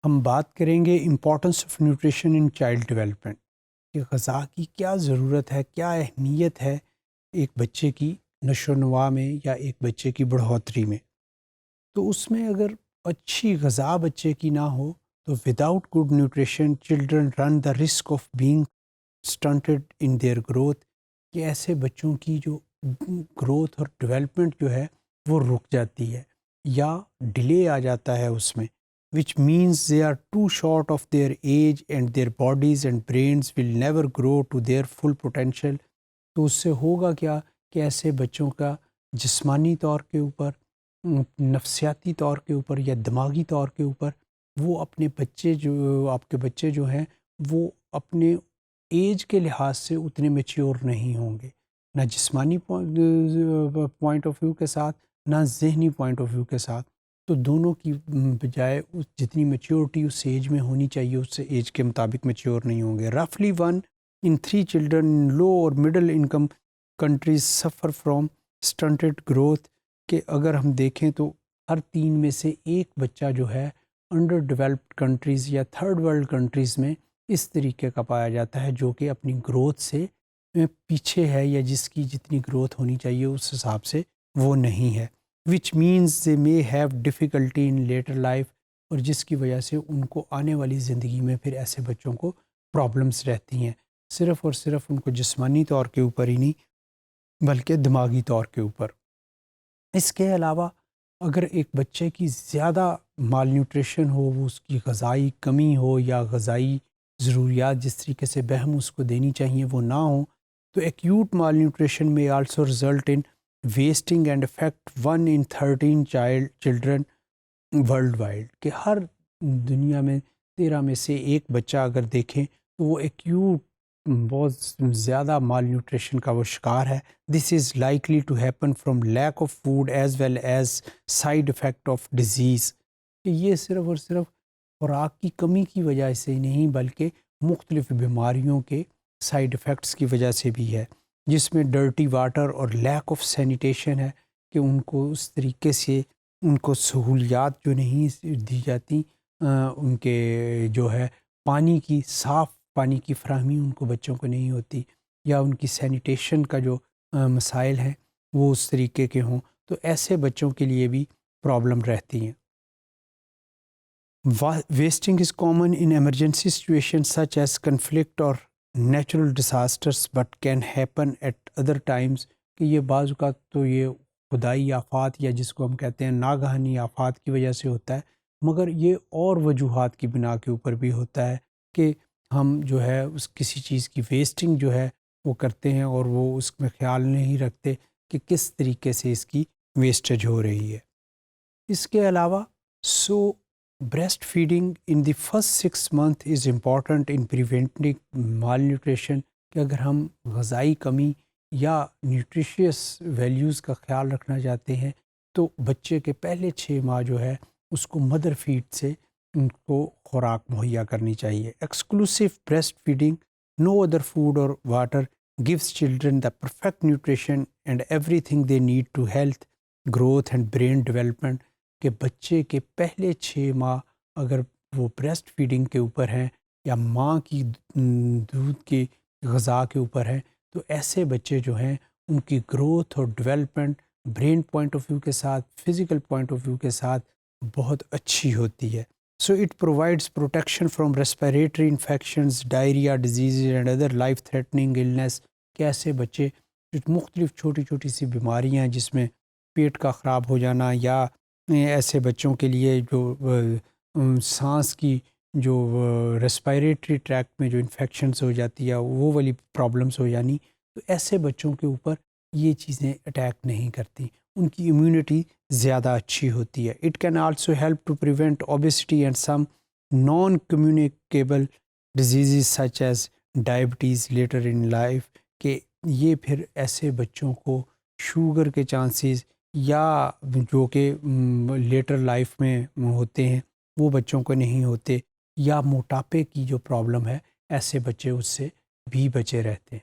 ہم بات کریں گے importance of nutrition in child development, کہ غذا کی کیا ضرورت ہے، کیا اہمیت ہے ایک بچے کی نشو و نما میں یا ایک بچے کی بڑھوتری میں۔ تو اس میں اگر اچھی غذا بچے کی نہ ہو تو without good nutrition children run the risk of being stunted in their growth, کہ ایسے بچوں کی جو گروتھ اور ڈیولپمنٹ جو ہے وہ رک جاتی ہے یا ڈیلے آ جاتا ہے اس میں، which means they are too short of their age and their bodies and brains will never grow to their full potential۔ تو اس سے ہوگا کیا کہ ایسے بچوں کا جسمانی طور کے اوپر، نفسیاتی طور کے اوپر یا دماغی طور کے اوپر وہ اپنے بچے جو آپ کے بچے جو ہیں وہ اپنے ایج کے لحاظ سے اتنے میچیور نہیں ہوں گے، نہ جسمانی پوائنٹ آف ویو کے ساتھ نہ ذہنی پوائنٹ آف ویو کے ساتھ۔ تو دونوں کی بجائے جتنی میچیورٹی اس ایج میں ہونی چاہیے اس سے ایج کے مطابق میچیور نہیں ہوں گے۔ رفلی 1 in 3 چلڈرن ان لو اور middle income countries suffer from stunted growth, کہ اگر ہم دیکھیں تو ہر 3 میں سے ایک بچہ جو ہے انڈر ڈیولپڈ کنٹریز یا تھرڈ ورلڈ کنٹریز میں اس طریقے کا پایا جاتا ہے جو کہ اپنی گروتھ سے پیچھے ہے یا جس کی جتنی گروتھ ہونی چاہیے اس حساب سے وہ نہیں ہے، which means they may have difficulty in later life، اور جس کی وجہ سے ان کو آنے والی زندگی میں پھر ایسے بچوں کو پرابلمس رہتی ہیں، صرف اور صرف ان کو جسمانی طور کے اوپر ہی نہیں بلکہ دماغی طور کے اوپر۔ اس کے علاوہ اگر ایک بچے کی زیادہ مال نیوٹریشن ہو، وہ اس کی غذائی کمی ہو یا غذائی ضروریات جس طریقے سے بہم اس کو دینی چاہیے وہ نہ ہوں، تو ایکیوٹ مال نیوٹریشن میں also result in wasting and affect 1 in 13 children worldwide, کہ ہر دنیا میں 13 میں سے ایک بچہ اگر دیکھیں تو وہ ایکیوٹ بہت زیادہ مال نیوٹریشن کا وہ شکار ہے۔ This is likely to happen from lack of food as well as side effect of disease, کہ یہ صرف اور صرف خوراک کی کمی کی وجہ سے نہیں بلکہ مختلف بیماریوں کے سائیڈ افیکٹس کی وجہ سے بھی ہے، جس میں ڈرٹی واٹر اور لیک آف سینیٹیشن ہے، کہ ان کو اس طریقے سے ان کو سہولیات جو نہیں دی جاتی، ان کے جو ہے پانی کی صاف پانی کی فراہمی ان کو بچوں کو نہیں ہوتی، یا ان کی سینیٹیشن کا جو مسائل ہیں وہ اس طریقے کے ہوں، تو ایسے بچوں کے لیے بھی پرابلم رہتی ہیں۔ Wasting is common in emergency situation such as conflict اور natural disasters but can happen at other times, کہ یہ بعض اوقات تو یہ خدائی آفات یا جس کو ہم کہتے ہیں ناگہانی آفات کی وجہ سے ہوتا ہے، مگر یہ اور وجوہات کی بنا کے اوپر بھی ہوتا ہے کہ ہم جو ہے اس کسی چیز کی ویسٹنگ جو ہے وہ کرتے ہیں اور وہ اس میں خیال نہیں رکھتے کہ کس طریقے سے اس کی ویسٹیج ہو رہی ہے۔ اس کے علاوہ breast feeding in the first 6 months is important in preventing mall nutrition, کہ اگر ہم غذائی کمی یا نیوٹریشیس ویلیوز کا خیال رکھنا چاہتے ہیں تو بچے کے پہلے 6 ماہ جو ہے اس کو مدر فیڈ سے ان کو خوراک مہیا کرنی چاہیے۔ Exclusive breast feeding, no other food اور water gives children the perfect nutrition and everything they need to health, growth and brain development، کہ بچے کے پہلے 6 ماہ اگر وہ بریسٹ فیڈنگ کے اوپر ہیں یا ماں کی دودھ کی غذا کے اوپر ہیں تو ایسے بچے جو ہیں ان کی گروتھ اور development brain point of view کے ساتھ، فزیکل پوائنٹ آف ویو کے ساتھ بہت اچھی ہوتی ہے۔ So it provides protection from respiratory infections, diarrhoea disease and other life threatening illness, کہ ایسے بچے جو مختلف چھوٹی چھوٹی سی بیماریاں ہیں جس میں پیٹ کا خراب ہو جانا، یا ایسے بچوں کے لیے جو سانس کی جو ریسپیریٹری ٹریکٹ میں جو انفیکشنز ہو جاتی ہے وہ والی پرابلمس ہو جانی، تو ایسے بچوں کے اوپر یہ چیزیں اٹیک نہیں کرتی، ان کی امیونٹی زیادہ اچھی ہوتی ہے۔ It can also help to prevent obesity and some non communicable diseases such as diabetes later in life, کہ یہ پھر ایسے بچوں کو شوگر کے چانسز یا جو کہ لیٹر لائف میں ہوتے ہیں وہ بچوں کو نہیں ہوتے، یا موٹاپے کی جو پرابلم ہے ایسے بچے اس سے بھی بچے رہتے ہیں۔